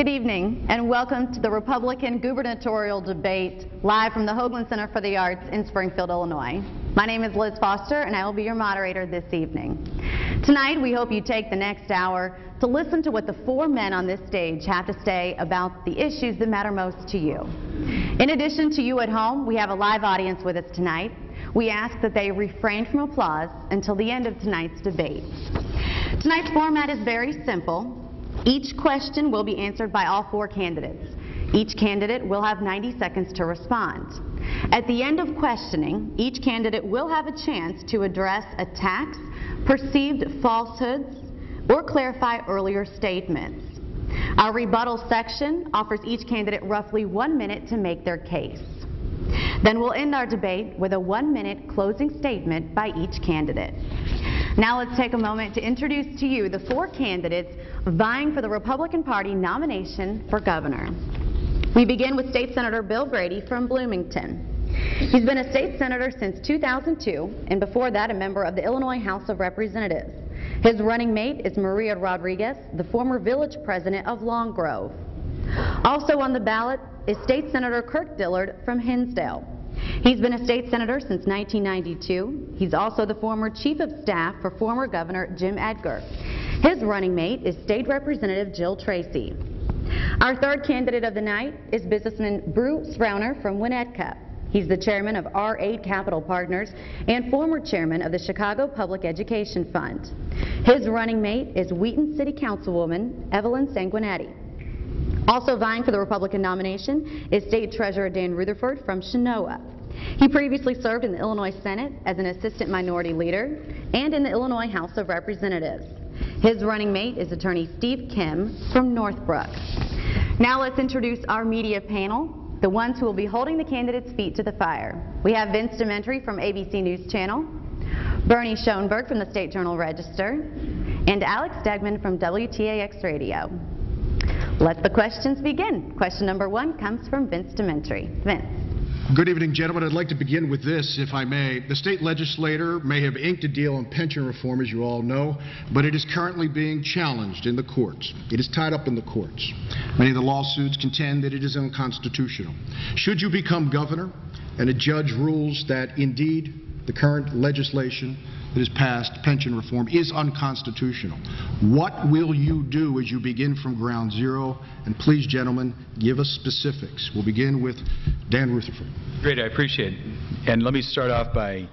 Good evening and welcome to the Republican gubernatorial debate live from the Hoagland Center for the Arts in Springfield, Illinois. My name is Liz Foster and I will be your moderator this evening. Tonight we hope you take the next hour to listen to what the four men on this stage have to say about the issues that matter most to you. In addition to you at home, we have a live audience with us tonight. We ask that they refrain from applause until the end of tonight's debate. Tonight's format is very simple. Each question will be answered by all four candidates. Each candidate will have 90 seconds to respond. At the end of questioning, each candidate will have a chance to address attacks, perceived falsehoods, or clarify earlier statements. Our rebuttal section offers each candidate roughly 1 minute to make their case. Then we'll end our debate with a 1-minute closing statement by each candidate. Now let's take a moment to introduce to you the four candidates vying for the Republican Party nomination for governor. We begin with State Senator Bill Grady from Bloomington. He's been a state senator since 2002, and before that a member of the Illinois House of Representatives. His running mate is Maria Rodriguez, the former village president of Long Grove. Also on the ballot is State Senator Kirk Dillard from Hinsdale. He's been a state senator since 1992. He's also the former chief of staff for former Governor Jim Edgar. His running mate is State Representative Jill Tracy. Our third candidate of the night is businessman Bruce Rauner from Winnetka. He's the chairman of R8 Capital Partners and former chairman of the Chicago Public Education Fund. His running mate is Wheaton City Councilwoman Evelyn Sanguinetti. Also vying for the Republican nomination is State Treasurer Dan Rutherford from Chenoa. He previously served in the Illinois Senate as an assistant minority leader and in the Illinois House of Representatives. His running mate is attorney Steve Kim from Northbrook. Now let's introduce our media panel, the ones who will be holding the candidates' feet to the fire. We have Vince Dementri from ABC News Channel, Bernie Schoenberg from the State Journal-Register, and Alex Stegman from WTAX Radio. Let the questions begin. Question number one comes from Vince Dementri. Vince. Good evening, gentlemen. I'd like to begin with this, if I may. The state legislature may have inked a deal on pension reform, as you all know, but it is currently being challenged in the courts. It is tied up in the courts. Many of the lawsuits contend that it is unconstitutional. Should you become governor and a judge rules that indeed the current legislation that has passed, pension reform, is unconstitutional, what will you do as you begin from ground zero? And please, gentlemen, give us specifics. We'll begin with Dan Rutherford. Great, I appreciate it. And let me start off by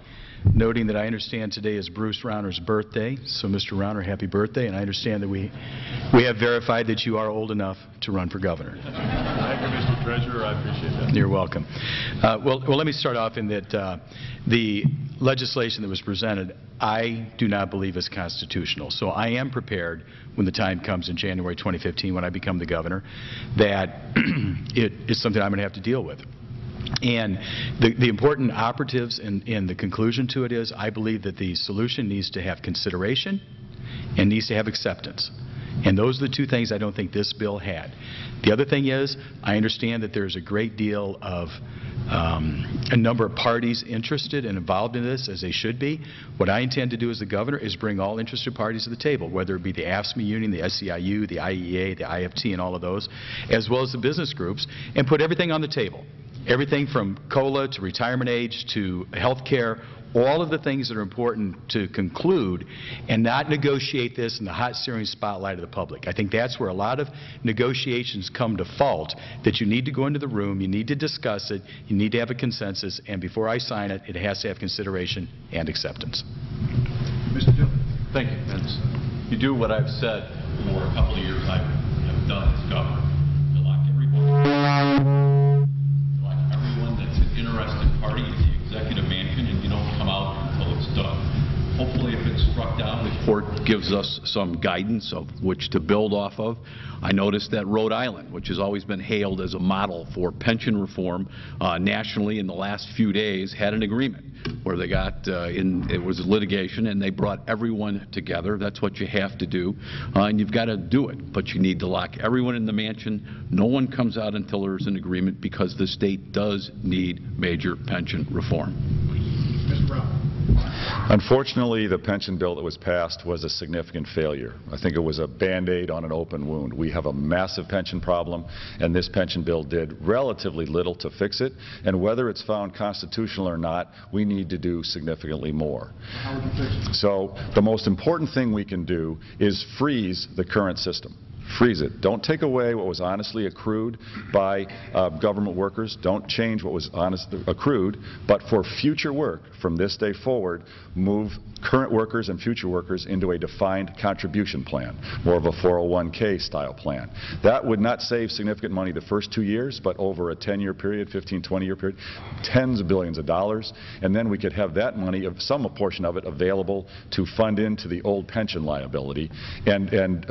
noting that I understand today is Bruce Rauner's birthday. So, Mr. Rauner, happy birthday. And I understand that we have verified that you are old enough to run for governor. Thank you, Mr. Treasurer. I appreciate that. You're welcome. Well, let me start off in that the legislation that was presented, I do not believe is constitutional. So I am prepared when the time comes in January 2015 when I become the governor that it is something I'm going to have to deal with. And the important operatives in the conclusion to it is I believe that the solution needs to have consideration and needs to have acceptance. And those are the two things I don't think this bill had. The other thing is I understand that there's a great deal of a number of parties interested and involved in this, as they should be. What I intend to do as the governor is bring all interested parties to the table, whether it be the AFSCME union, the SEIU, the IEA, the IFT, and all of those, as well as the business groups, and put everything on the table. Everything from COLA to retirement age to health care, all of the things that are important to conclude and not negotiate this in the hot searing spotlight of the public. I think that's where a lot of negotiations come to fault, that you need to go into the room, you need to discuss it, you need to have a consensus, and before I sign it, it has to have consideration and acceptance. Mr. Dillard. Thank you, Vince. You do what I've said for a couple of years I've done as governor. To lock everyone that's an interested party in the executive mansion, and you don't come out until it's done. Hopefully, if it's struck down, the court gives us some guidance of which to build off of. I noticed that Rhode Island, which has always been hailed as a model for pension reform nationally in the last few days, had an agreement where they got it was litigation and they brought everyone together. That's what you have to do, and you've got to do it. But you need to lock everyone in the mansion. No one comes out until there's an agreement, because the state does need major pension reform. Mr. Brown. Unfortunately, the pension bill that was passed was a significant failure. I think it was a Band-Aid on an open wound. We have a massive pension problem, and this pension bill did relatively little to fix it. And whether it's found constitutional or not, we need to do significantly more. How would you fix it? So the most important thing we can do is freeze the current system. Freeze it. Don't take away what was honestly accrued by government workers. Don't change what was honestly accrued. But for future work, from this day forward, move current workers and future workers into a defined contribution plan, more of a 401k style plan. That would not save significant money the first 2 years, but over a 10-year period, 15, 20-year period, tens of billions of dollars. And then we could have that money, some portion of it, available to fund into the old pension liability and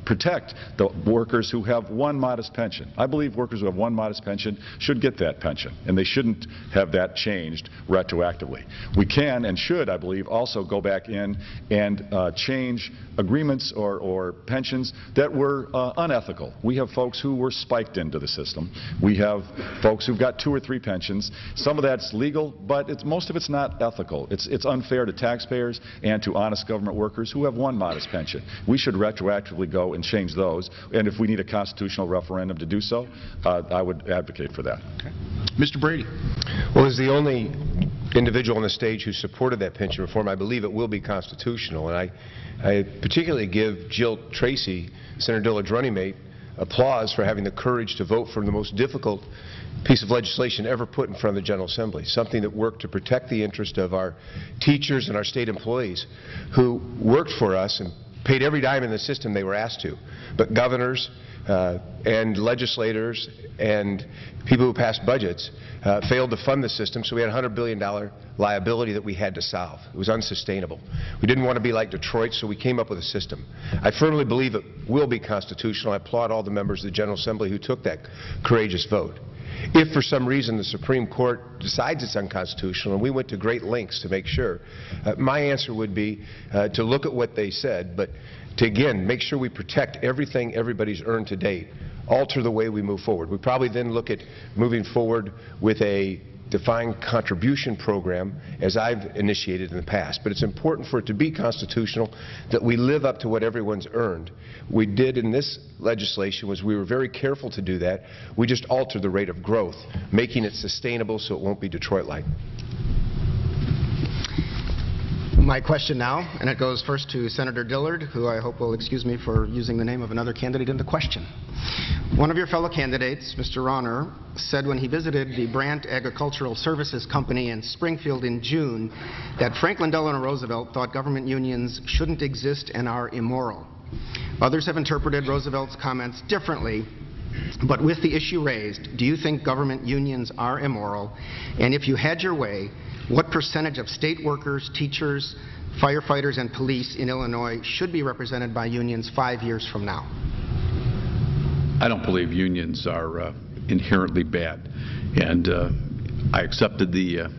protect the workers who have one modest pension. I believe workers who have one modest pension should get that pension, and they shouldn't have that changed retroactively. We can and should, I believe, also go back in and change agreements or pensions that were unethical. We have folks who were spiked into the system. We have folks who've got 2 or 3 pensions. Some of that's legal, but most of it's not ethical. It's unfair to taxpayers and to honest government workers who have one modest pension. We should retroactively go and change those, and if we need a constitutional referendum to do so, I would advocate for that. Okay. Mr. Brady. Well, as the only individual on the stage who supported that pension reform, I believe it will be constitutional, and I particularly give Jill Tracy, Senator Dillard's running mate, applause for having the courage to vote for the most difficult piece of legislation ever put in front of the General Assembly, something that worked to protect the interest of our teachers and our state employees who worked for us and paid every dime in the system they were asked to. But governors and legislators and people who passed budgets failed to fund the system, so we had a $100 billion liability that we had to solve. It was unsustainable. We didn't want to be like Detroit, so we came up with a system. I firmly believe it will be constitutional. I applaud all the members of the General Assembly who took that courageous vote. If for some reason the Supreme Court decides it's unconstitutional, and we went to great lengths to make sure, my answer would be to look at what they said, but to again make sure we protect everything everybody's earned to date, alter the way we move forward. We probably then look at moving forward with a defined contribution program as I've initiated in the past. But it's important for it to be constitutional that we live up to what everyone's earned. We did in this legislation was we were very careful to do that. We just altered the rate of growth, making it sustainable so it won't be Detroit-like. My question now, and it goes first to Senator Dillard, who I hope will excuse me for using the name of another candidate in the question. One of your fellow candidates, Mr. Rauner, said when he visited the Brandt Agricultural Services Company in Springfield in June that Franklin Delano Roosevelt thought government unions shouldn't exist and are immoral. Others have interpreted Roosevelt's comments differently, but with the issue raised, do you think government unions are immoral? And if you had your way, what percentage of state workers, teachers, firefighters, and police in Illinois should be represented by unions 5 years from now? I don't believe unions are inherently bad, and I accepted the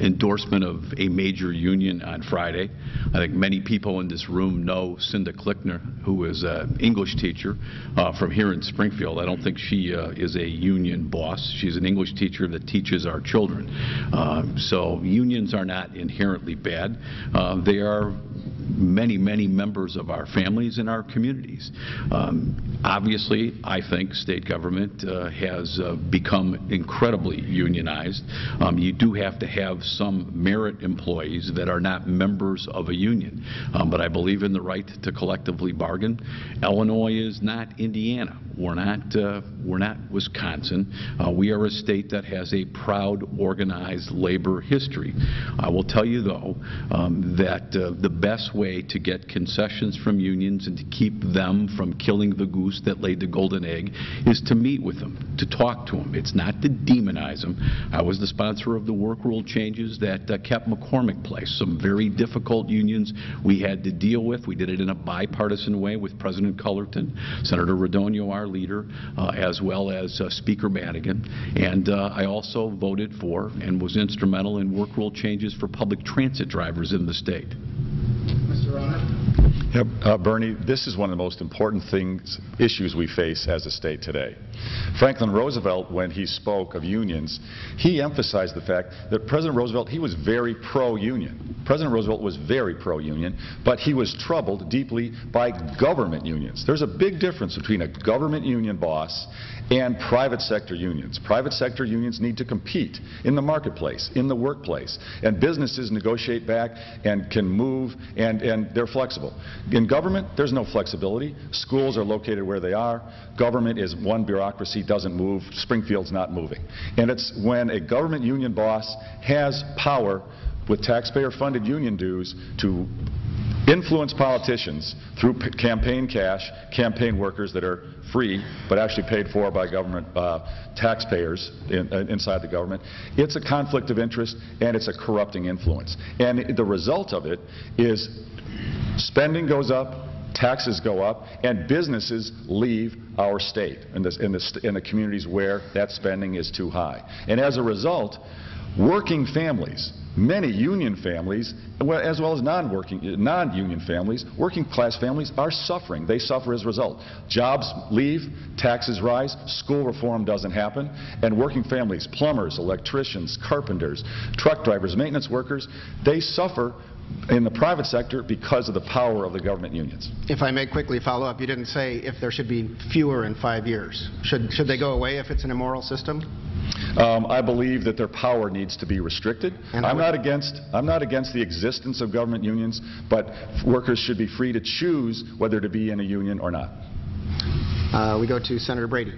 endorsement of a major union on Friday. I think many people in this room know Cinda Klickner, who is an English teacher from here in Springfield. I don't think she is a union boss. She's an English teacher that teaches our children. So unions are not inherently bad. They are many, many members of our families and our communities. Obviously, I think state government has become incredibly unionized. You do have to have some merit employees that are not members of a union. But I believe in the right to collectively bargain. Illinois is not Indiana. We're not Wisconsin. We are a state that has a proud organized labor history. I will tell you, though, that the best way to get concessions from unions and to keep them from killing the goose that laid the golden egg is to meet with them, to talk to them. It's not to demonize them. I was the sponsor of the work rule changes that kept McCormick Place, some very difficult unions we had to deal with. We did it in a bipartisan way with President Cullerton, Senator Radonio, our leader, as well as Speaker Madigan. And I also voted for and was instrumental in work rule changes for public transit drivers in the state. Mr. Rauner. Bernie, this is one of the most important issues we face as a state today. Franklin Roosevelt, when he spoke of unions, he emphasized the fact that President Roosevelt, he was very pro-union. President Roosevelt was very pro-union, but he was troubled deeply by government unions. There's a big difference between a government union boss and private sector unions. Private sector unions need to compete in the marketplace, in the workplace, and businesses negotiate back and can move, and they're flexible. In government, there's no flexibility. Schools are located where they are. Government is one bureaucracy, doesn't move. Springfield's not moving. And it's when a government union boss has power with taxpayer-funded union dues to influence politicians through campaign cash, campaign workers that are free but actually paid for by government taxpayers inside the government. It's a conflict of interest, and it's a corrupting influence. And the result of it is spending goes up, taxes go up, and businesses leave our state in the communities where that spending is too high. And as a result, working families, many union families, as well as non-union families, working class families are suffering. They suffer as a result. Jobs leave, taxes rise, school reform doesn't happen, and working families, plumbers, electricians, carpenters, truck drivers, maintenance workers, they suffer in the private sector because of the power of the government unions. If I may quickly follow up, you didn't say if there should be fewer in 5 years. Should they go away if it's an immoral system? I believe that their power needs to be restricted. And I'm not against the existence of government unions, but workers should be free to choose whether to be in a union or not. We go to Senator Brady.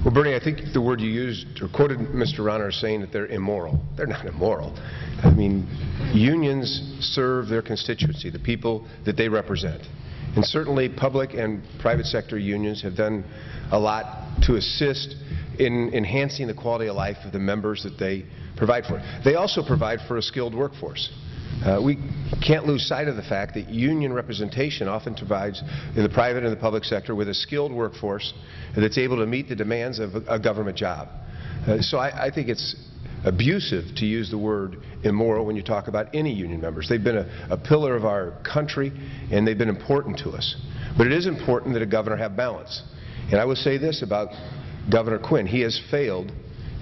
Well, Bernie, I think the word you used, or quoted Mr. Ronner saying that they're immoral. They're not immoral. I mean, unions serve their constituency, the people that they represent. And certainly public and private sector unions have done a lot to assist in enhancing the quality of life of the members that they provide for. They also provide for a skilled workforce. We can't lose sight of the fact that union representation often provides in the private and the public sector with a skilled workforce that's able to meet the demands of a government job. So I think it's abusive to use the word immoral when you talk about any union members. They've been a pillar of our country, and they've been important to us. But it is important that a governor have balance. And I will say this about Governor Quinn. He has failed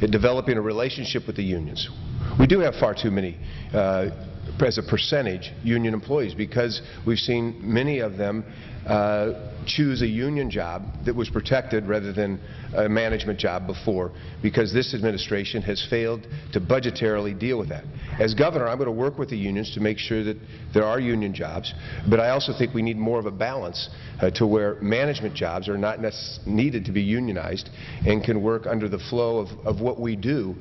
at developing a relationship with the unions. We do have far too many as a percentage, union employees, because we've seen many of them choose a union job that was protected rather than a management job before, because this administration has failed to budgetarily deal with that. As governor, I'm going to work with the unions to make sure that there are union jobs, but I also think we need more of a balance to where management jobs are not needed to be unionized and can work under the flow of what we do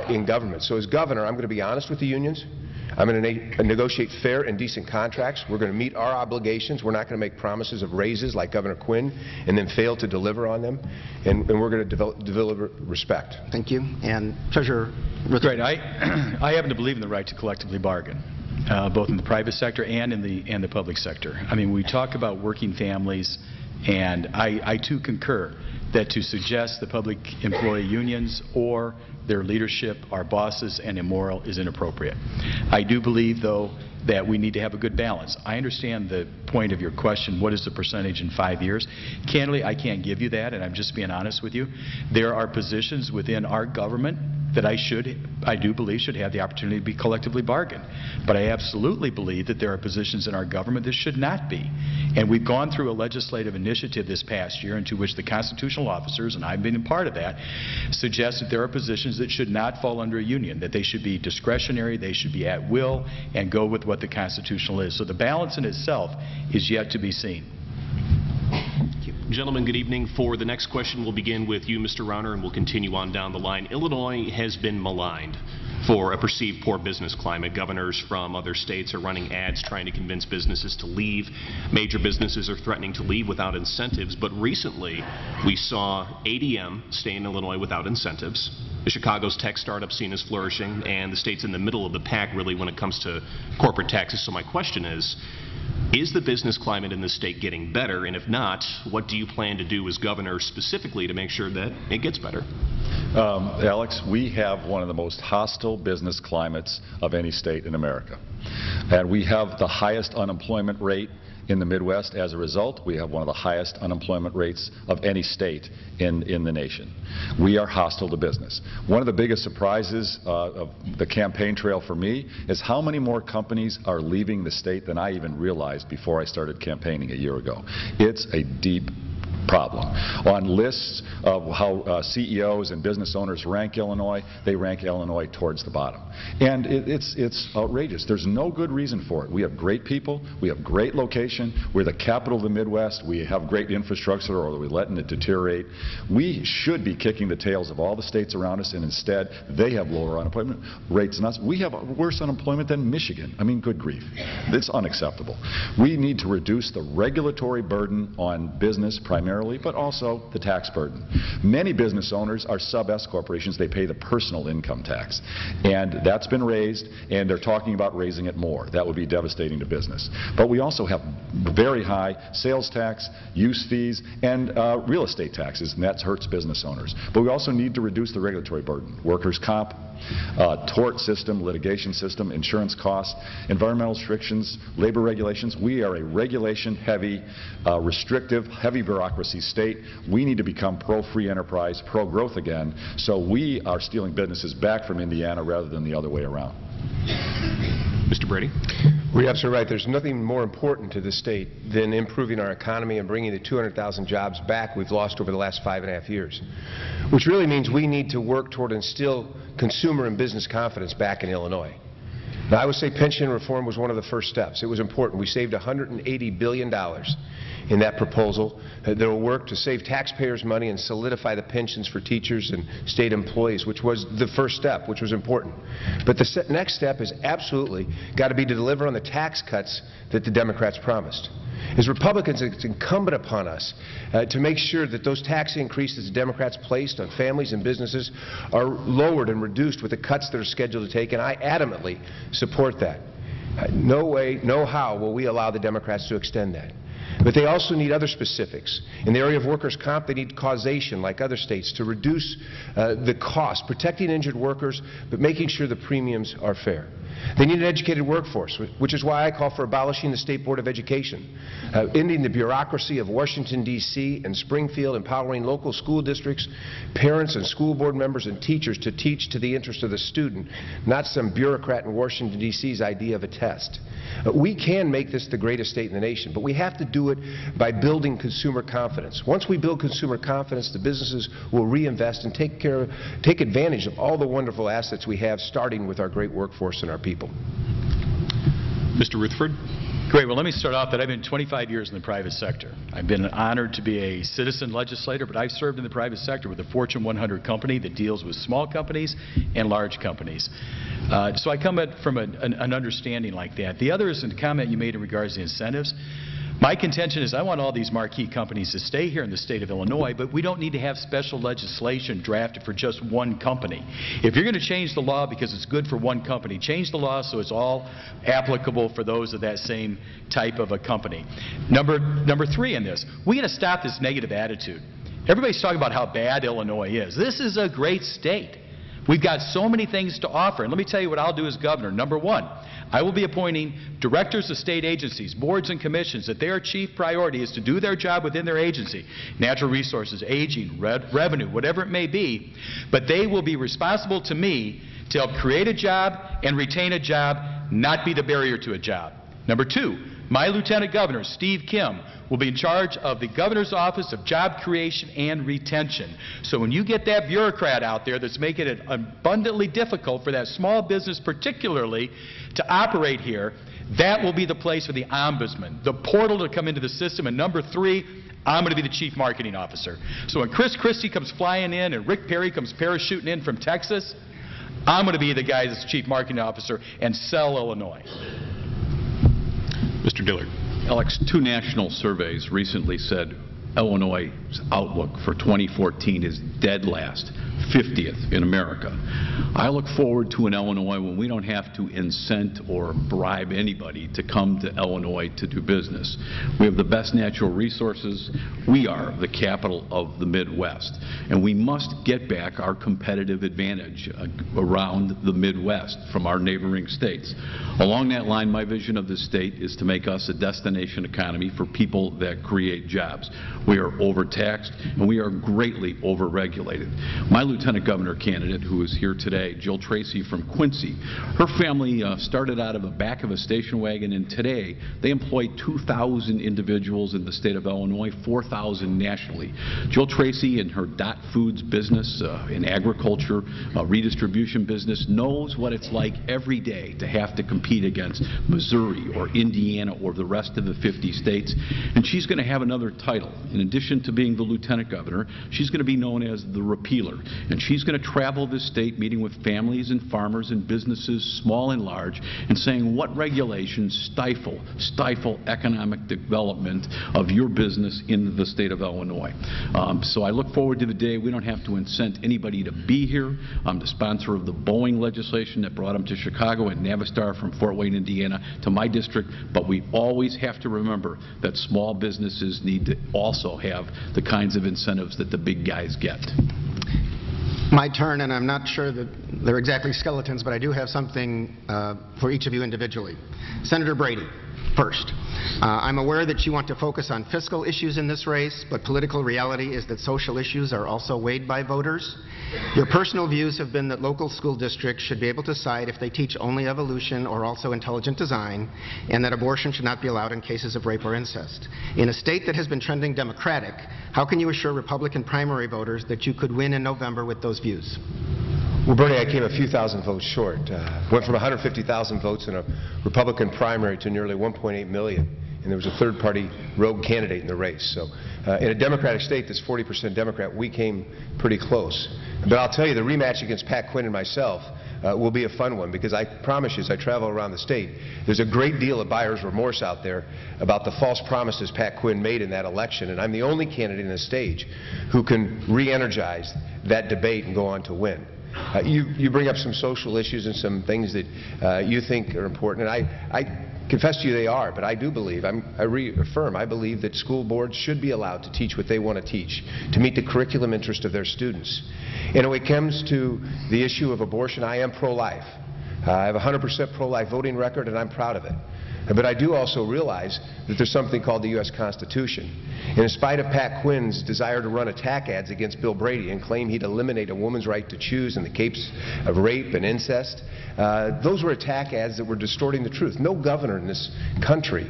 in government. So as governor, I'm going to be honest with the unions. I'm going to negotiate fair and decent contracts. We're going to meet our obligations. We're not going to make promises of raises like Governor Quinn and then fail to deliver on them. And we're going to deliver respect. Thank you. And Treasurer Ruth. Great. I happen to believe in the right to collectively bargain, both in the private sector and in the public sector. I mean, we talk about working families, and I too concur that to suggest the public employee unions or their leadership are bosses and immoral is inappropriate. I do believe, though, that we need to have a good balance. I understand the point of your question, what is the percentage in 5 years? Candidly, I can't give you that, and I'm just being honest with you. There are positions within our government that I do believe should have the opportunity to be collectively bargained. But I absolutely believe that there are positions in our government that should not be. And we've gone through a legislative initiative this past year into which the constitutional officers, and I've been a part of that, suggest that there are positions that should not fall under a union, that they should be discretionary, they should be at will, and go with what the constitutional is. So the balance in itself is yet to be seen. Gentlemen, good evening. For the next question, we'll begin with you, Mr. Ronner, and we'll continue on down the line. Illinois has been maligned for a perceived poor business climate. Governors from other states are running ads trying to convince businesses to leave. Major businesses are threatening to leave without incentives. But recently, we saw ADM stay in Illinois without incentives. The Chicago's tech startup scene is flourishing, and the state's in the middle of the pack, really, when it comes to corporate taxes. So my question is the business climate in the state getting better? And if not, what do you plan to do as governor specifically to make sure that it gets better? Alex, we have one of the most hostile business climates of any state in America. And we have the highest unemployment rate in the Midwest. As a result, we have one of the highest unemployment rates of any state in the nation. We are hostile to business. One of the biggest surprises of the campaign trail for me is how many more companies are leaving the state than I even realized before I started campaigning a year ago. It's a deep problem. On lists of how CEOs and business owners rank Illinois, they rank Illinois towards the bottom. And it's outrageous. There's no good reason for it. We have great people. We have great location. We're the capital of the Midwest. We have great infrastructure, or we're letting it deteriorate. We should be kicking the tails of all the states around us, and instead they have lower unemployment rates than us. We have worse unemployment than Michigan. I mean, good grief. It's unacceptable. We need to reduce the regulatory burden on business primarily, but also the tax burden. Many business owners are sub-S corporations. They pay the personal income tax. And that's been raised, and they're talking about raising it more. That would be devastating to business. But we also have very high sales tax, use fees, and real estate taxes, and that hurts business owners. But we also need to reduce the regulatory burden. Workers' comp, tort system, litigation system, insurance costs, environmental restrictions, labor regulations. We are a regulation-heavy, restrictive, heavy bureaucracy state. We need to become pro-free enterprise, pro-growth again, so we are stealing businesses back from Indiana rather than the other way around. Mr. Brady? We're absolutely right. There's nothing more important to the state than improving our economy and bringing the 200,000 jobs back we've lost over the last 5.5 years, which really means we need to work toward instill consumer and business confidence back in Illinois. Now, I would say pension reform was one of the first steps. It was important. We saved $180 billion in that proposal that will work to save taxpayers money and solidify the pensions for teachers and state employees, which was the first step, which was important. But the next step is absolutely got to be to deliver on the tax cuts that the Democrats promised. As Republicans, it's incumbent upon us to make sure that those tax increases the Democrats placed on families and businesses are lowered and reduced with the cuts that are scheduled to take, and I adamantly support that. No way, no how will we allow the Democrats to extend that. But they also need other specifics. In the area of workers' comp, they need causation, like other states, to reduce the cost, protecting injured workers, but making sure the premiums are fair. They need an educated workforce, which is why I call for abolishing the State Board of Education, ending the bureaucracy of Washington, D.C. and Springfield, empowering local school districts, parents and school board members and teachers to teach to the interest of the student, not some bureaucrat in Washington, D.C.'s idea of a test. We can make this the greatest state in the nation, but we have to do it by building consumer confidence. Once we build consumer confidence, the businesses will reinvest and take advantage of all the wonderful assets we have, starting with our great workforce and our people. Mr. Rutherford? Great. Well, let me start off that I've been 25 years in the private sector. I've been honored to be a citizen legislator, but I've served in the private sector with a Fortune 100 company that deals with small companies and large companies. So I come from an understanding like that. The other is a comment you made in regards to incentives. My contention is I want all these marquee companies to stay here in the state of Illinois, but we don't need to have special legislation drafted for just one company. If you're going to change the law because it's good for one company, change the law so it's all applicable for those of that same type of a company. Number three in this, we got to stop this negative attitude. Everybody's talking about how bad Illinois is. This is a great state. We've got so many things to offer. And let me tell you what I'll do as governor. Number one, I will be appointing directors of state agencies, boards and commissions, that their chief priority is to do their job within their agency, natural resources, aging, revenue, whatever it may be, but they will be responsible to me to help create a job and retain a job, not be the barrier to a job. Number two, my Lieutenant Governor, Steve Kim, will be in charge of the Governor's Office of Job Creation and Retention. So when you get that bureaucrat out there that's making it abundantly difficult for that small business particularly to operate here, that will be the place for the ombudsman, the portal to come into the system. And number three, I'm going to be the chief marketing officer. So when Chris Christie comes flying in and Rick Perry comes parachuting in from Texas, I'm going to be the guy that's chief marketing officer and sell Illinois. Mr. Dillard. Alex, two national surveys recently said Illinois' outlook for 2014 is dead last, 50th in America. I look forward to an Illinois when we don't have to incent or bribe anybody to come to Illinois to do business. We have the best natural resources. We are the capital of the Midwest, and we must get back our competitive advantage around the Midwest from our neighboring states. Along that line, my vision of this state is to make us a destination economy for people that create jobs. We are overtaxed, and we are greatly overregulated. My Lieutenant Governor candidate, who is here today, Jill Tracy from Quincy, her family started out of the back of a station wagon, and today they employ 2,000 individuals in the state of Illinois, 4,000 nationally. Jill Tracy and her Dot Foods business, in agriculture, redistribution business, knows what it's like every day to have to compete against Missouri or Indiana or the rest of the 50 states. And she's going to have another title. In addition to being the Lieutenant Governor, she's going to be known as the Repealer. And she's going to travel this state meeting with families and farmers and businesses, small and large, and saying what regulations stifle economic development of your business in the state of Illinois. So I look forward to the day we don't have to incent anybody to be here. I'm the sponsor of the Boeing legislation that brought them to Chicago and Navistar from Fort Wayne, Indiana to my district, but we always have to remember that small businesses need to also have the kinds of incentives that the big guys get. My turn, and I'm not sure that they're exactly skeletons, but I do have something for each of you individually. Senator Brady, first. I'm aware that you want to focus on fiscal issues in this race, but political reality is that social issues are also weighed by voters. Your personal views have been that local school districts should be able to decide if they teach only evolution or also intelligent design, and that abortion should not be allowed in cases of rape or incest. In a state that has been trending Democratic, how can you assure Republican primary voters that you could win in November with those views? Well, Bernie, I came a few thousand votes short. Went from 150,000 votes in a Republican primary to nearly 1.8 million, and there was a third-party rogue candidate in the race. So in a Democratic state that's 40% Democrat, we came pretty close. But I'll tell you, the rematch against Pat Quinn and myself will be a fun one, because I promise you, as I travel around the state, there's a great deal of buyer's remorse out there about the false promises Pat Quinn made in that election, and I'm the only candidate in the stage who can re-energize that debate and go on to win. You bring up some social issues and some things that you think are important, and I confess to you they are, but I do believe, I reaffirm, I believe that school boards should be allowed to teach what they want to teach, to meet the curriculum interest of their students. And when it comes to the issue of abortion, I am pro-life. I have a 100% pro-life voting record, and I'm proud of it. But I do also realize that there's something called the U.S. Constitution. And in spite of Pat Quinn's desire to run attack ads against Bill Brady and claim he'd eliminate a woman's right to choose in the case of rape and incest, those were attack ads that were distorting the truth. No governor in this country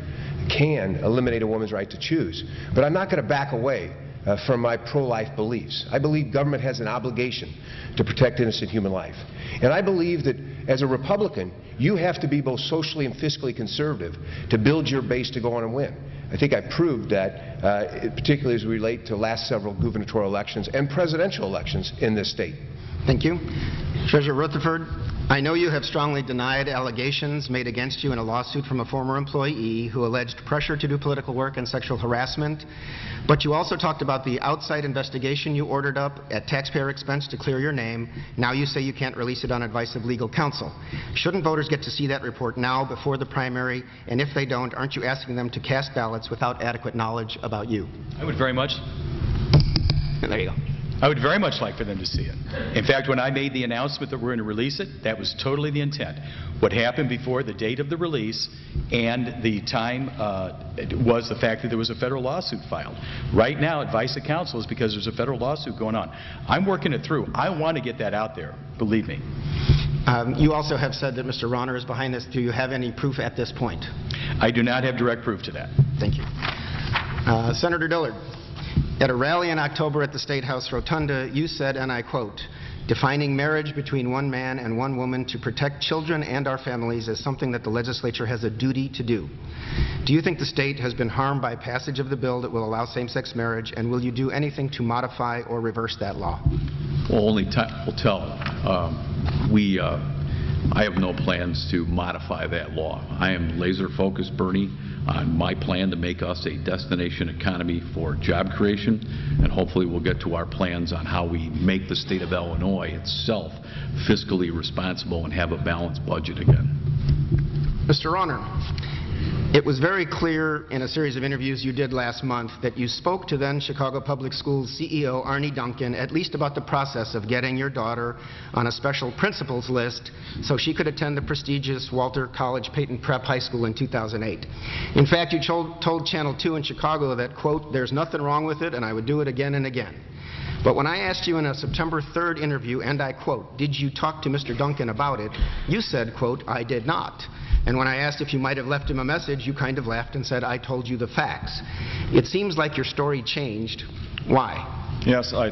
can eliminate a woman's right to choose. But I'm not going to back away from my pro-life beliefs. I believe government has an obligation to protect innocent human life. And I believe that as a Republican, you have to be both socially and fiscally conservative to build your base to go on and win. I think I proved that, particularly as we relate to last several gubernatorial elections and presidential elections in this state. Thank you. Treasurer Rutherford, I know you have strongly denied allegations made against you in a lawsuit from a former employee who alleged pressure to do political work and sexual harassment, but you also talked about the outside investigation you ordered up at taxpayer expense to clear your name. Now you say you can't release it on advice of legal counsel. Shouldn't voters get to see that report now before the primary? And if they don't, aren't you asking them to cast ballots without adequate knowledge about you? I would very much. There you go. I would very much like for them to see it. In fact, when I made the announcement that we're going to release it, that was totally the intent. What happened before the date of the release and the time was the fact that there was a federal lawsuit filed. Right now, advice of counsel is because there's a federal lawsuit going on. I'm working it through. I want to get that out there, believe me. You also have said that Mr. Rauner is behind this. Do you have any proof at this point? I do not have direct proof to that. Thank you. Senator Dillard. At a rally in October at the State House Rotunda, you said, and I quote, "Defining marriage between one man and one woman to protect children and our families is something that the legislature has a duty to do." Do you think the state has been harmed by passage of the bill that will allow same-sex marriage, and will you do anything to modify or reverse that law? Well, only time will tell. I have no plans to modify that law. I am laser focused, Bernie, on my plan to make us a destination economy for job creation, and hopefully we'll get to our plans on how we make the state of Illinois itself fiscally responsible and have a balanced budget again. Mr. Rauner, it was very clear in a series of interviews you did last month that you spoke to then Chicago Public Schools CEO Arnie Duncan at least about the process of getting your daughter on a special principals list so she could attend the prestigious Walter College Peyton Prep High School in 2008. In fact, you told Channel 2 in Chicago that, quote, "there's nothing wrong with it and I would do it again and again." But when I asked you in a September 3rd interview, and I quote, "did you talk to Mr. Duncan about it?" you said, quote, "I did not." And when I asked if you might have left him a message, you kind of laughed and said, "I told you the facts." It seems like your story changed. Why? Yes, I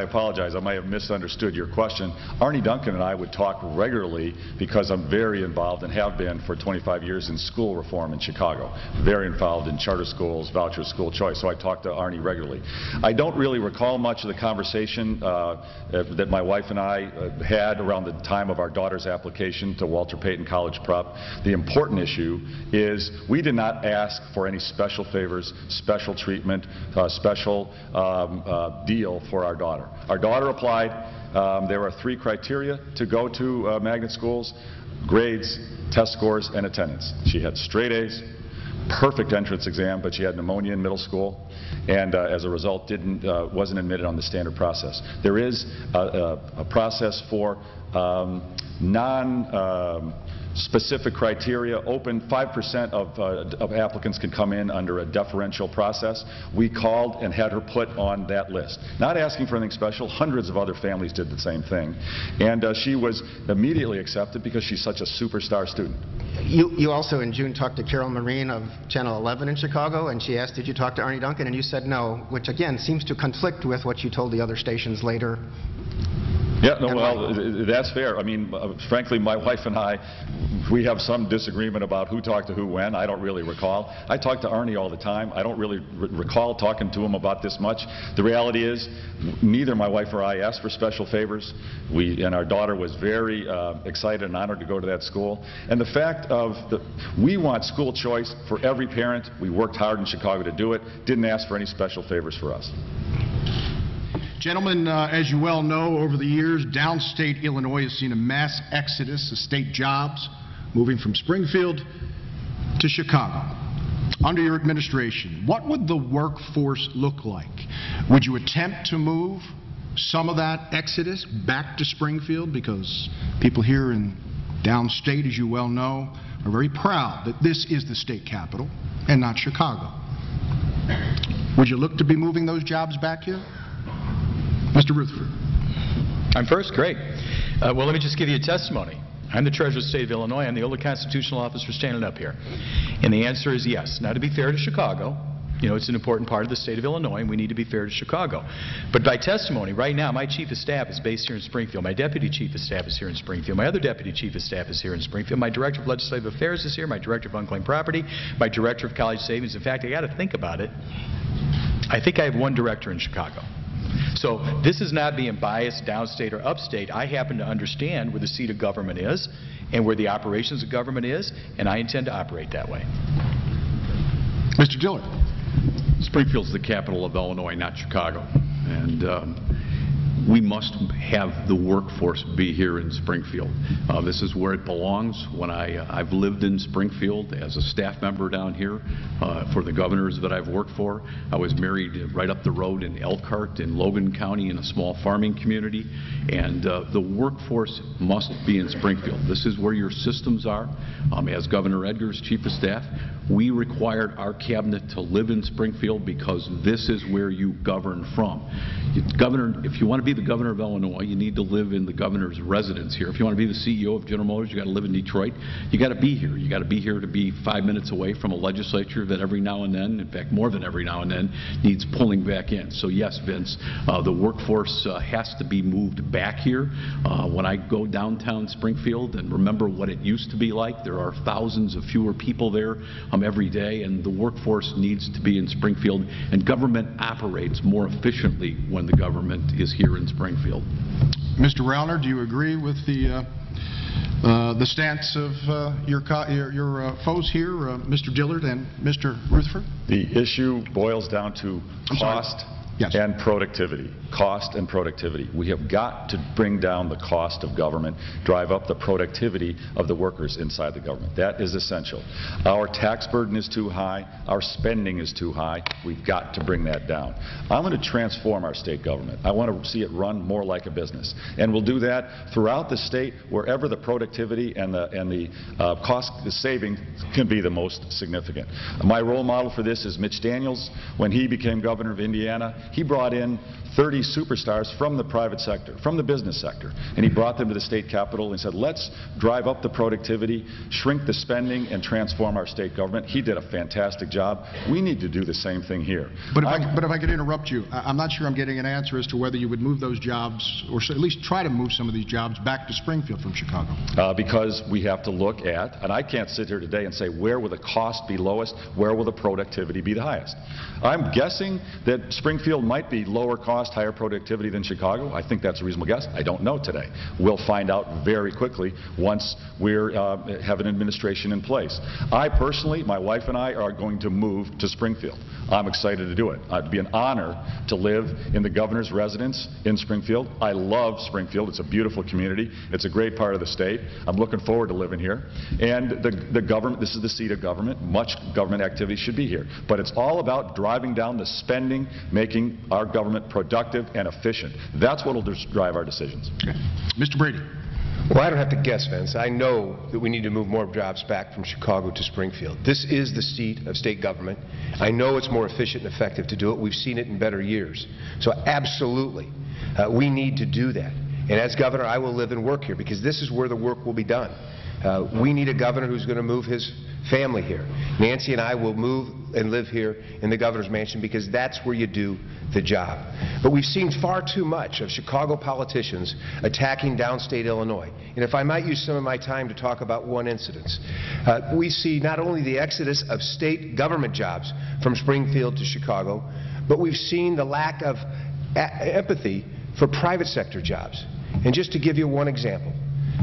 apologize, I might have misunderstood your question. Arnie Duncan and I would talk regularly because I'm very involved and have been for 25 years in school reform in Chicago. Very involved in charter schools, voucher school choice, so I talk to Arnie regularly. I don't really recall much of the conversation that my wife and I had around the time of our daughter's application to Walter Peyton College Prep. The important issue is we did not ask for any special favors, special treatment, special deal for our daughter. Our daughter applied. There are 3 criteria to go to magnet schools: grades, test scores, and attendance. She had straight A's, perfect entrance exam, but she had pneumonia in middle school, and as a result wasn't admitted on the standard process. There is a process for specific criteria, open. 5% of applicants can come in under a deferential process. We called and had her put on that list. Not asking for anything special. Hundreds of other families did the same thing. And she was immediately accepted because she's such a superstar student. You also in June talked to Carol Marine of Channel 11 in Chicago, and she asked, did you talk to Arnie Duncan? And you said no, which again seems to conflict with what you told the other stations later. Yeah, no, well, that's fair. I mean, frankly, my wife and I, we have some disagreement about who talked to who when. I don't really recall. I talk to Arnie all the time. I don't really recall talking to him about this much. The reality is, neither my wife or I asked for special favors. And our daughter was very excited and honored to go to that school. And the fact of we want school choice for every parent. We worked hard in Chicago to do it. Didn't ask for any special favors for us. Gentlemen, as you well know, over the years, downstate Illinois has seen a mass exodus of state jobs moving from Springfield to Chicago. Under your administration, what would the workforce look like? Would you attempt to move some of that exodus back to Springfield? Because people here in downstate, as you well know, are very proud that this is the state capital and not Chicago. Would you look to be moving those jobs back here? Mr. Rutherford. I'm first, great. Well, let me just give you a testimony. I'm the Treasurer of the State of Illinois. I'm the only constitutional officer standing up here. And the answer is yes. Now, to be fair to Chicago, you know, it's an important part of the state of Illinois, and we need to be fair to Chicago. But by testimony, right now, my chief of staff is based here in Springfield. My deputy chief of staff is here in Springfield. My other deputy chief of staff is here in Springfield. My director of legislative affairs is here. My director of unclaimed property. My director of college savings. In fact, I got to think about it. I think I have one director in Chicago. So this is not being biased downstate or upstate. I happen to understand where the seat of government is and where the operations of government is, and I intend to operate that way. Mr. Dillard. Springfield's the capital of Illinois, not Chicago. And we must have the workforce be here in Springfield. This is where it belongs. When I've lived in Springfield as a staff member down here for the governors that I've worked for. I was married right up the road in Elkhart in Logan County in a small farming community. And the workforce must be in Springfield. This is where your systems are. As Governor Edgar's chief of staff, we required our cabinet to live in Springfield because this is where you govern from. Governor, if you want to be the governor of Illinois, you need to live in the governor's residence here. If you want to be the CEO of General Motors, you got to live in Detroit. You got to be here. You got to be here to be 5 minutes away from a legislature that every now and then, in fact more than every now and then, needs pulling back in. So yes, Vince, the workforce has to be moved back here. When I go downtown Springfield and remember what it used to be like, there are thousands of fewer people there every day, and the workforce needs to be in Springfield, and government operates more efficiently when the government is here in Springfield. Mr. Rauner, do you agree with the The stance of your foes here, Mr. Dillard and Mr. Rutherford? The issue boils down to cost Yes. and productivity. Cost and productivity. We have got to bring down the cost of government, drive up the productivity of the workers inside the government. That is essential. Our tax burden is too high. Our spending is too high. We've got to bring that down. I'm going to transform our state government. I want to see it run more like a business. And we'll do that throughout the state, wherever the productivity and the cost saving can be the most significant. My role model for this is Mitch Daniels. When he became governor of Indiana, he brought in 30 superstars from the private sector, from the business sector, and he brought them to the state capitol and said, let's drive up the productivity, shrink the spending, and transform our state government. He did a fantastic job. We need to do the same thing here. But if I could interrupt you, I'm not sure I'm getting an answer as to whether you would move those jobs, or at least try to move some of these jobs back to Springfield from Chicago. Because we have to look at, and I can't sit here today and say where will the cost be lowest, where will the productivity be the highest. I'm guessing that Springfield might be lower cost, higher productivity than Chicago. I think that's a reasonable guess. I don't know today. We'll find out very quickly once we have an administration in place. I personally, my wife and I are going to move to Springfield. I'm excited to do it. It'd be an honor to live in the governor's residence in Springfield. I love Springfield. It's a beautiful community. It's a great part of the state. I'm looking forward to living here. And the government, this is the seat of government. Much government activity should be here. But it's all about driving down the spending, making our government productive and efficient. That's what will drive our decisions. Okay. Mr. Brady. Well, I don't have to guess, Vince. I know that we need to move more jobs back from Chicago to Springfield. This is the seat of state government. I know it's more efficient and effective to do it. We've seen it in better years. So absolutely, we need to do that. And as governor, I will live and work here because this is where the work will be done. We need a governor who's going to move his family here. Nancy and I will move and live here in the governor's mansion because that's where you do the job. But we've seen far too much of Chicago politicians attacking downstate Illinois. And if I might use some of my time to talk about one incident, we see not only the exodus of state government jobs from Springfield to Chicago, but we've seen the lack of empathy for private sector jobs. And just to give you one example,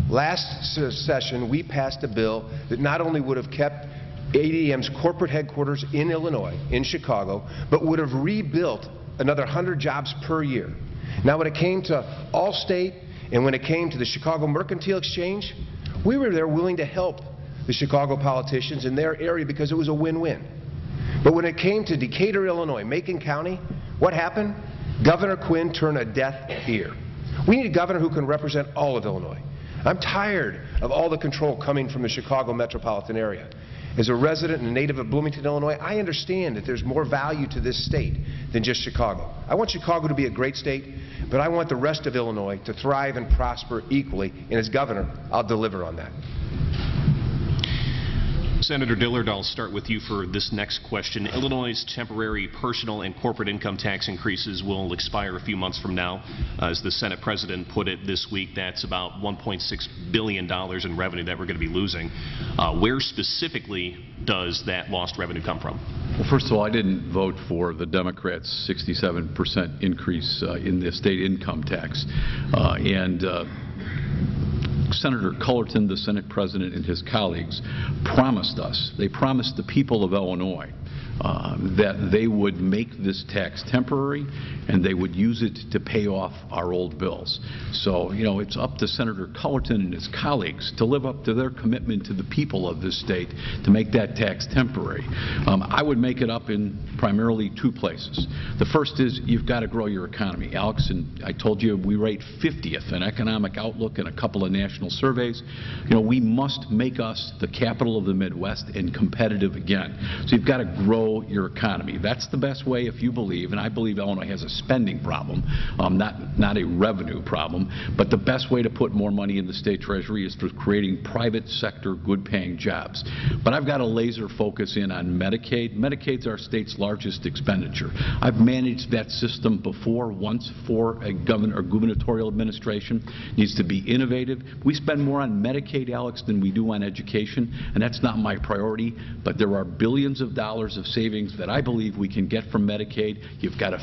last session we passed a bill that not only would have kept ADM's corporate headquarters in Illinois, in Chicago, but would have rebuilt another 100 jobs per year. Now when it came to Allstate and when it came to the Chicago Mercantile Exchange, we were there willing to help the Chicago politicians in their area because it was a win-win. But when it came to Decatur, Illinois, Macon County, what happened? Governor Quinn turned a deaf ear. We need a governor who can represent all of Illinois. I'm tired of all the control coming from the Chicago metropolitan area. As a resident and a native of Bloomington, Illinois, I understand that there's more value to this state than just Chicago. I want Chicago to be a great state, but I want the rest of Illinois to thrive and prosper equally, and as governor, I'll deliver on that. Senator Dillard, I'll start with you for this next question. Illinois' temporary personal and corporate income tax increases will expire a few months from now. As the Senate President put it this week, that's about $1.6 billion in revenue that we're going to be losing. Where specifically does that lost revenue come from? Well, first of all, I didn't vote for the Democrats' 67% increase in the state income tax. Senator Cullerton, the Senate President, and his colleagues promised us, they promised the people of Illinois that they would make this tax temporary and they would use it to pay off our old bills. So, you know, it's up to Senator Cullerton and his colleagues to live up to their commitment to the people of this state to make that tax temporary. I would make it up in primarily two places. The first is you've got to grow your economy. Alex, and I told you we rate 50th in economic outlook in a couple of national surveys. You know, we must make us the capital of the Midwest and competitive again. So you've got to grow your economy. That's the best way if you believe, and I believe Illinois has a spending problem, not a revenue problem, but the best way to put more money in the state treasury is through creating private sector good-paying jobs. But I've got a laser focus in on Medicaid. Medicaid's our state's largest expenditure. I've managed that system before, once for a gubernatorial administration. It needs to be innovative. We spend more on Medicaid, Alex, than we do on education, and that's not my priority, but there are billions of dollars of savings that I believe we can get from Medicaid. You've got to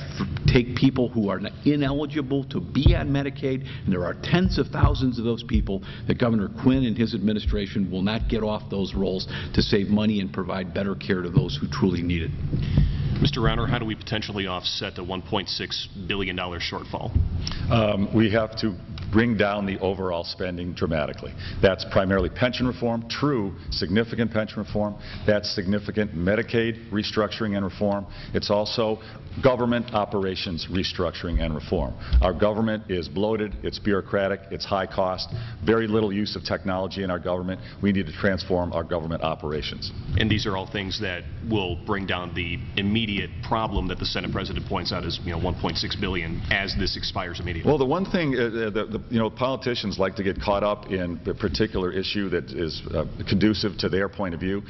take people who are ineligible to be on Medicaid, and there are tens of thousands of those people that Governor Quinn and his administration will not get off those rolls to save money and provide better care to those who truly need it. Mr. Rauner, how do we potentially offset the $1.6 billion shortfall? We have to bring down the overall spending dramatically. That's primarily pension reform, true significant pension reform. That's significant Medicaid restructuring and reform. It's also government operations restructuring and reform. Our government is bloated, it's bureaucratic, it's high cost, very little use of technology in our government. We need to transform our government operations. And these are all things that will bring down the immediate problem that the Senate President points out is, $1.6 billion as this expires immediately. Well, the one thing, politicians like to get caught up in a particular issue that is conducive to their point of view.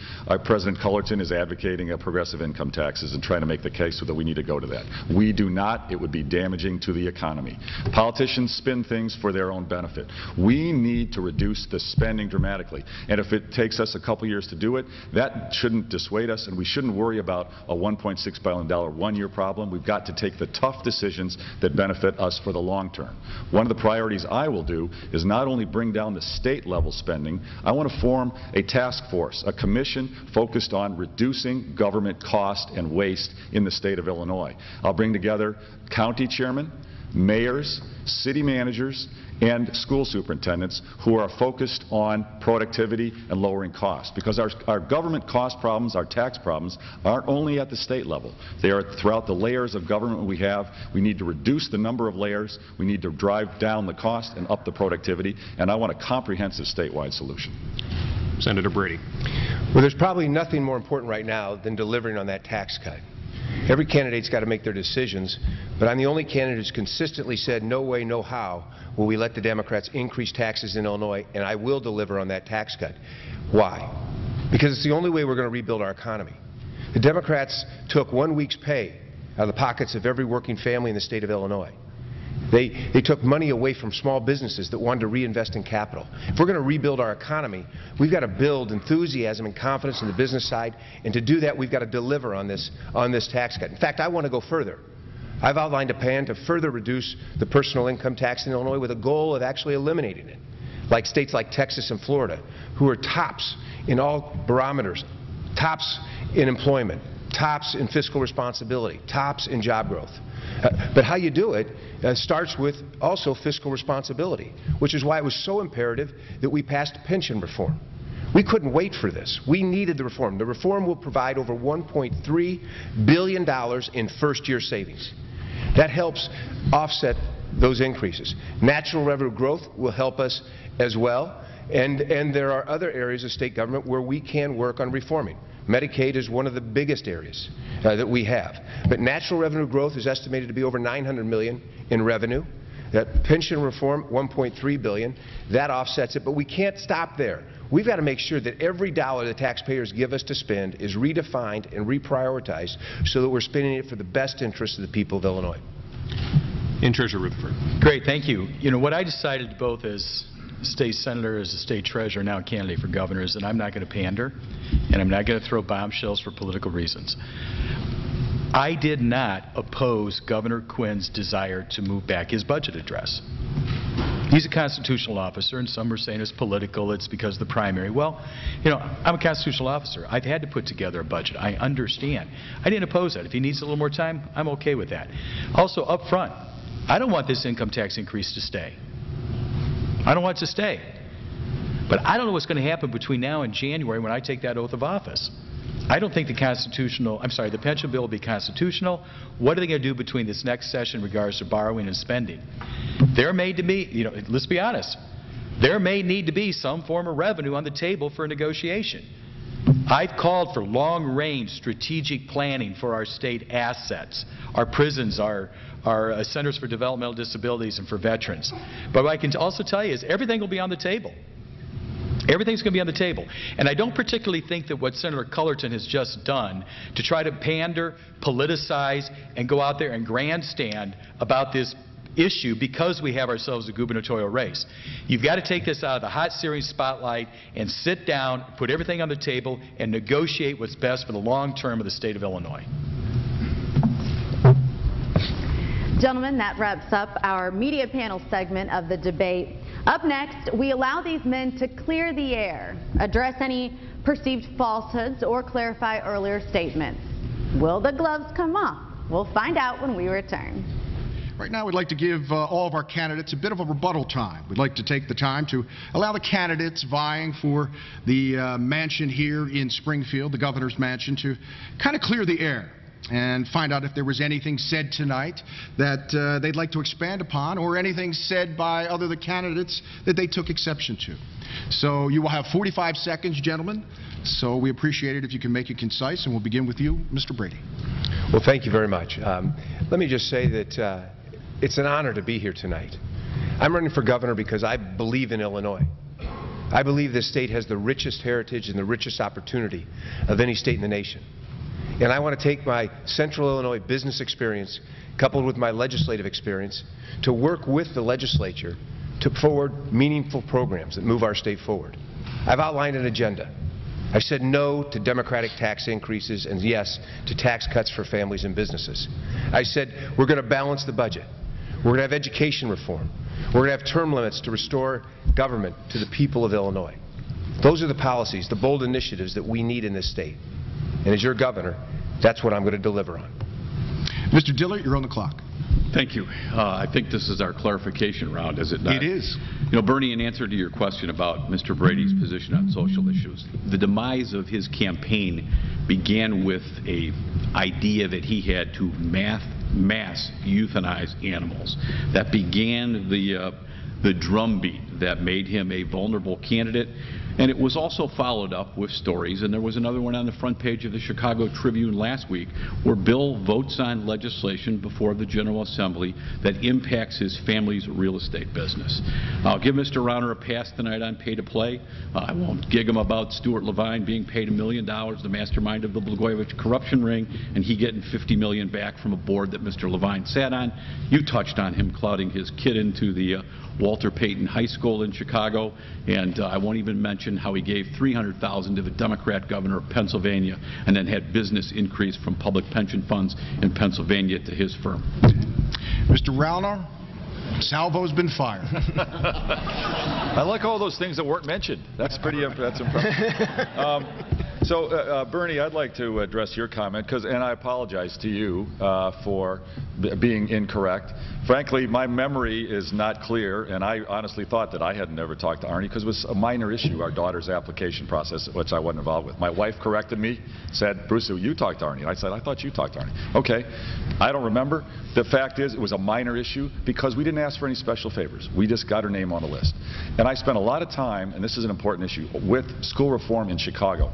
President Cullerton is advocating a progressive income taxes and trying to make the case so that we need to go to that. We do not. It would be damaging to the economy. Politicians spin things for their own benefit. We need to reduce the spending dramatically. And if it takes us a couple years to do it, that shouldn't dissuade us, and we shouldn't worry about a $1.6 billion one-year problem. We've got to take the tough decisions that benefit us for the long term. One of the priorities I will do is not only bring down the state-level spending, I want to form a task force, a commission focused on reducing government cost and waste in the state of Illinois. I'll bring together county chairmen, mayors, city managers, and school superintendents who are focused on productivity and lowering costs. Because our government cost problems, our tax problems, aren't only at the state level. They are throughout the layers of government we have. We need to reduce the number of layers. We need to drive down the cost and up the productivity. And I want a comprehensive statewide solution. Senator Brady. Well, there's probably nothing more important right now than delivering on that tax cut. Every candidate's got to make their decisions, but I'm the only candidate who's consistently said no way, no how will we let the Democrats increase taxes in Illinois, and I will deliver on that tax cut. Why? Because it's the only way we're going to rebuild our economy. The Democrats took 1 week's pay out of the pockets of every working family in the state of Illinois. They took money away from small businesses that wanted to reinvest in capital. If we're going to rebuild our economy, we've got to build enthusiasm and confidence in the business side, and to do that, we've got to deliver on this tax cut. In fact, I want to go further. I've outlined a plan to further reduce the personal income tax in Illinois with a goal of actually eliminating it, like states like Texas and Florida, who are tops in all barometers, tops in employment, tops in fiscal responsibility, tops in job growth. But how you do it starts with also fiscal responsibility, which is why it was so imperative that we passed pension reform. We couldn't wait for this. We needed the reform. The reform will provide over $1.3 billion in first-year savings. That helps offset those increases. Natural revenue growth will help us as well, and there are other areas of state government where we can work on reforming. Medicaid is one of the biggest areas that we have. But natural revenue growth is estimated to be over $900 million in revenue. That pension reform, $1.3 billion. That offsets it, but we can't stop there. We've got to make sure that every dollar the taxpayers give us to spend is redefined and reprioritized so that we're spending it for the best interests of the people of Illinois. And Treasurer Rutherford. Great, thank you. What I decided both as state senator, as a state treasurer, now a candidate for governor, is that I'm not going to pander and I'm not going to throw bombshells for political reasons. I did not oppose Governor Quinn's desire to move back his budget address. He's a constitutional officer, and some are saying it's political, it's because of the primary. Well, I'm a constitutional officer. I've had to put together a budget. I understand. I didn't oppose that. If he needs a little more time, I'm okay with that. Also, up front, I don't want this income tax increase to stay. I don't want it to stay. But I don't know what's going to happen between now and January when I take that oath of office. I don't think the pension bill will be constitutional. What are they going to do between this next session in regards to borrowing and spending? There may be, let's be honest, there may need to be some form of revenue on the table for a negotiation. I've called for long-range strategic planning for our state assets, our prisons, our centers for developmental disabilities, and for veterans. But what I can also tell you is everything will be on the table. Everything's going to be on the table. And I don't particularly think that what Senator Cullerton has just done to try to pander, politicize, and go out there and grandstand about this issue because we have ourselves a gubernatorial race. You've got to take this out of the hot searing spotlight and sit down, put everything on the table, and negotiate what's best for the long term of the state of Illinois. Gentlemen, that wraps up our media panel segment of the debate. Up next, we allow these men to clear the air, address any perceived falsehoods, or clarify earlier statements. Will the gloves come off? We'll find out when we return. Right now, we'd like to give all of our candidates a bit of a rebuttal time. We'd like to take the time to allow the candidates vying for the mansion here in Springfield, the governor's mansion, to kind of clear the air and find out if there was anything said tonight that they'd like to expand upon, or anything said by other the candidates that they took exception to. So you will have 45 seconds, gentlemen. So we appreciate it if you can make it concise, and we'll begin with you, Mr. Brady. Well, thank you very much. Let me just say that it's an honor to be here tonight. I'm running for governor because I believe in Illinois. I believe this state has the richest heritage and the richest opportunity of any state in the nation. And I want to take my Central Illinois business experience, coupled with my legislative experience, to work with the legislature to forward meaningful programs that move our state forward. I've outlined an agenda. I've said no to Democratic tax increases and yes to tax cuts for families and businesses. I said we're going to balance the budget. We're going to have education reform. We're going to have term limits to restore government to the people of Illinois. Those are the policies, the bold initiatives that we need in this state. And as your governor, that's what I'm going to deliver on. Mr. Dillard, you're on the clock. Thank you. I think this is our clarification round, is it not? It is. You know, Bernie, in answer to your question about Mr. Brady's position on social issues, the demise of his campaign began with an idea that he had to mass euthanize animals. That began the drumbeat that made him a vulnerable candidate. And it was also followed up with stories, and there was another one on the front page of the Chicago Tribune last week, where Bill votes on legislation before the General Assembly that impacts his family's real estate business. I'll give Mr. Rauner a pass tonight on pay-to-play. I won't gig him about Stuart Levine being paid $1 million, the mastermind of the Blagojevich corruption ring, and he getting $50 million back from a board that Mr. Levine sat on. You touched on him clouding his kid into the Walter Payton High School in Chicago, and I won't even mention how he gave $300,000 to the Democrat governor of Pennsylvania and then had business increase from public pension funds in Pennsylvania to his firm. Mr. Rauner, salvo's been fired. I like all those things that weren't mentioned. That's that's impressive. So, Bernie, I'd like to address your comment, and I apologize to you for being incorrect. Frankly, my memory is not clear, and I honestly thought that I had never talked to Arnie because it was a minor issue, our daughter's application process, which I wasn't involved with. My wife corrected me, said, Bruce, you talked to Arnie. And I said, I thought you talked to Arnie. Okay. I don't remember. The fact is, it was a minor issue because we didn't ask for any special favors. We just got her name on the list. And I spent a lot of time, and this is an important issue, with school reform in Chicago.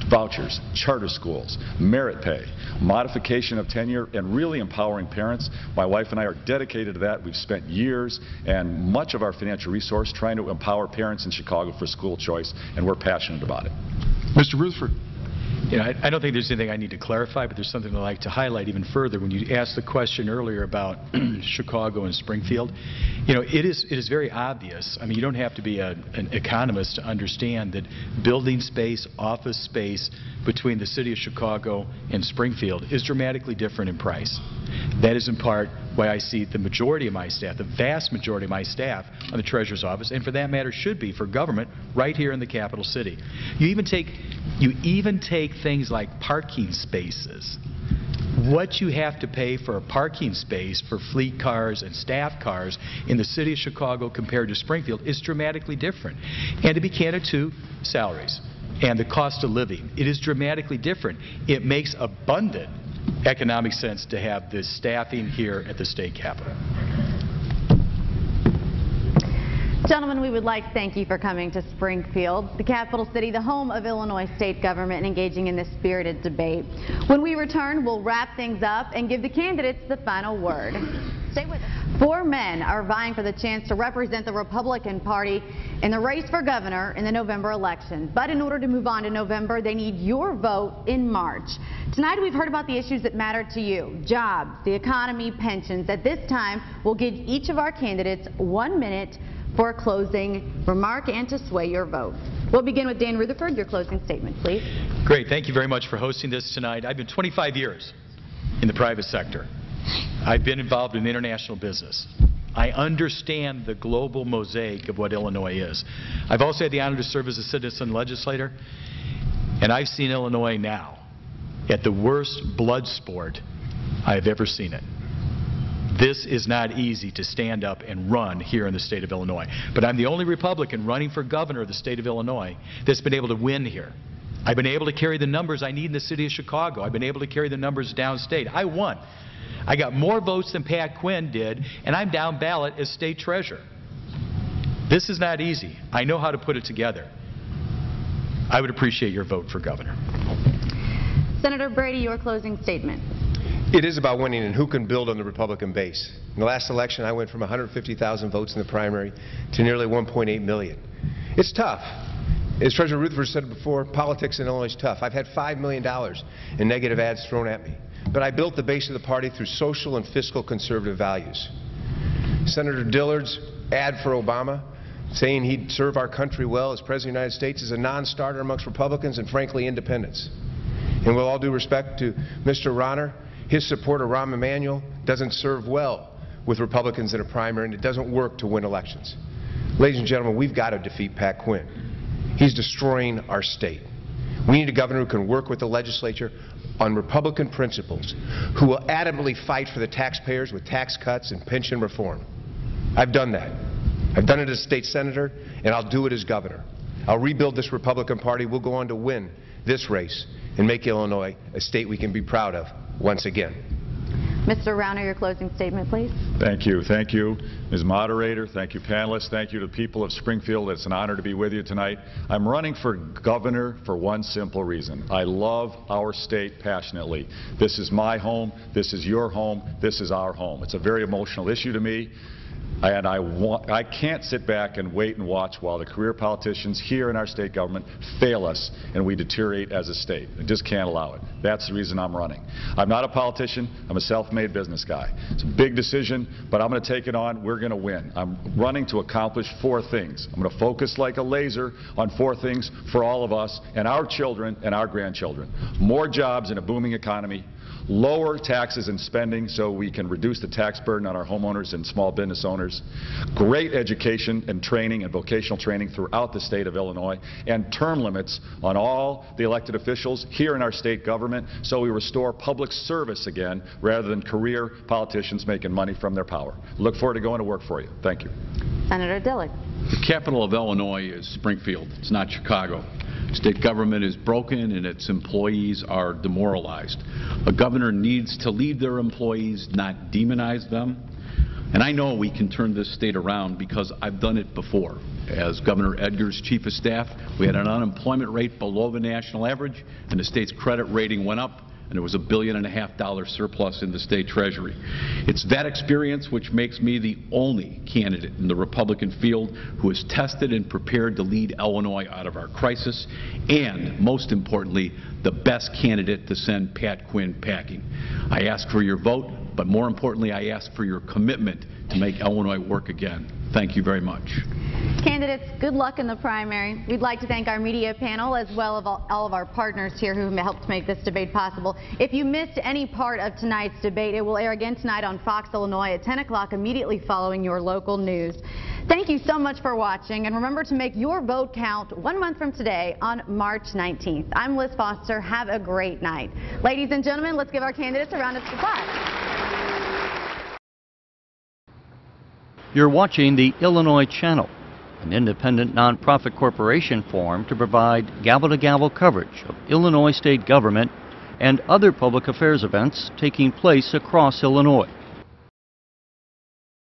Vouchers, charter schools, merit pay, modification of tenure, and really empowering parents. My wife and I are dedicated to that. We've spent years and much of our financial resource trying to empower parents in Chicago for school choice, and we're passionate about it. Mr. Rutherford. You know, I don't think there's anything I need to clarify, but there's something I'd like to highlight even further. When you asked the question earlier about Chicago and Springfield, you know, it is very obvious. I mean, you don't have to be an economist to understand that building space, office space between the city of Chicago and Springfield is dramatically different in price. That is in part why I see the majority of my staff, the vast majority of my staff on the Treasurer's office, and for that matter should be for government, right here in the capital city. You even take things like parking spaces. What you have to pay for a parking space for fleet cars and staff cars in the city of Chicago compared to Springfield is dramatically different. And to be candid too, salaries and the cost of living, it is dramatically different. It makes abundant economic sense to have this staffing here at the state capitol. Gentlemen, we would like to thank you for coming to Springfield, the capital city, the home of Illinois state government, and engaging in this spirited debate. When we return, we'll wrap things up and give the candidates the final word. Stay with us. 4 men are vying for the chance to represent the Republican Party in the race for governor in the November election. But in order to move on to November, they need your vote in March. Tonight, we've heard about the issues that matter to you: jobs, the economy, pensions. At this time, we'll give each of our candidates 1 minute for a closing remark and to sway your vote. We'll begin with Dan Rutherford. Your closing statement, please. Great. Thank you very much for hosting this tonight. I've been 25 years in the private sector. I've been involved in international business. I understand the global mosaic of what Illinois is. I've also had the honor to serve as a citizen legislator, and I've seen Illinois now at the worst blood sport I've ever seen it. This is not easy to stand up and run here in the state of Illinois. But I'm the only Republican running for governor of the state of Illinois that's been able to win here. I've been able to carry the numbers I need in the city of Chicago. I've been able to carry the numbers downstate. I won. I got more votes than Pat Quinn did, and I'm down ballot as state treasurer. This is not easy. I know how to put it together. I would appreciate your vote for governor. Senator Brady, your closing statement. It is about winning and who can build on the Republican base. In the last election, I went from 150,000 votes in the primary to nearly 1.8 million. It's tough. As Treasurer Rutherford said before, politics in Illinois is tough. I've had $5 million in negative ads thrown at me. But I built the base of the party through social and fiscal conservative values. Senator Dillard's ad for Obama, saying he'd serve our country well as President of the United States, is a non-starter amongst Republicans and, frankly, independents. And with all due respect to Mr. Ronner, his support of Rahm Emanuel doesn't serve well with Republicans in a primary, and it doesn't work to win elections. Ladies and gentlemen, we've got to defeat Pat Quinn. He's destroying our state. We need a governor who can work with the legislature on Republican principles, who will adamantly fight for the taxpayers with tax cuts and pension reform. I've done that. I've done it as state senator, and I'll do it as governor. I'll rebuild this Republican Party. We'll go on to win this race and make Illinois a state we can be proud of once again. Mr. Rauner, your closing statement, please. Thank you. Thank you, Ms. Moderator. Thank you, panelists. Thank you to the people of Springfield. It's an honor to be with you tonight. I'm running for governor for one simple reason. I love our state passionately. This is my home. This is your home. This is our home. It's a very emotional issue to me. And I can't sit back and wait and watch while the career politicians here in our state government fail us and we deteriorate as a state. I just can't allow it. That's the reason I'm running. I'm not a politician. I'm a self-made business guy. It's a big decision, but I'm going to take it on. We're going to win. I'm running to accomplish 4 things. I'm going to focus like a laser on 4 things for all of us and our children and our grandchildren. More jobs in a booming economy. Lower taxes and spending so we can reduce the tax burden on our homeowners and small business owners. Great education and training and vocational training throughout the state of Illinois. And term limits on all the elected officials here in our state government so we restore public service again rather than career politicians making money from their power. Look forward to going to work for you. Thank you. Senator Dillard. The capital of Illinois is Springfield. It's not Chicago. State government is broken and its employees are demoralized. A governor needs to lead their employees, not demonize them. And I know we can turn this state around because I've done it before. As Governor Edgar's chief of staff, we had an unemployment rate below the national average, and the state's credit rating went up, and there was $1.5 billion surplus in the state treasury. It's that experience which makes me the only candidate in the Republican field who is tested and prepared to lead Illinois out of our crisis, and most importantly, the best candidate to send Pat Quinn packing. I ask for your vote, but more importantly, I ask for your commitment to make Illinois work again. Thank you very much. Candidates, good luck in the primary. We'd like to thank our media panel as well as all of our partners here who helped make this debate possible. If you missed any part of tonight's debate, it will air again tonight on Fox Illinois at 10 o'clock immediately following your local news. Thank you so much for watching, and remember to make your vote count 1 month from today on March 19th. I'm Liz Foster. Have a great night. Ladies and gentlemen, let's give our candidates a round of applause. You're watching the Illinois Channel, an independent nonprofit corporation formed to provide gavel-to-gavel coverage of Illinois state government and other public affairs events taking place across Illinois.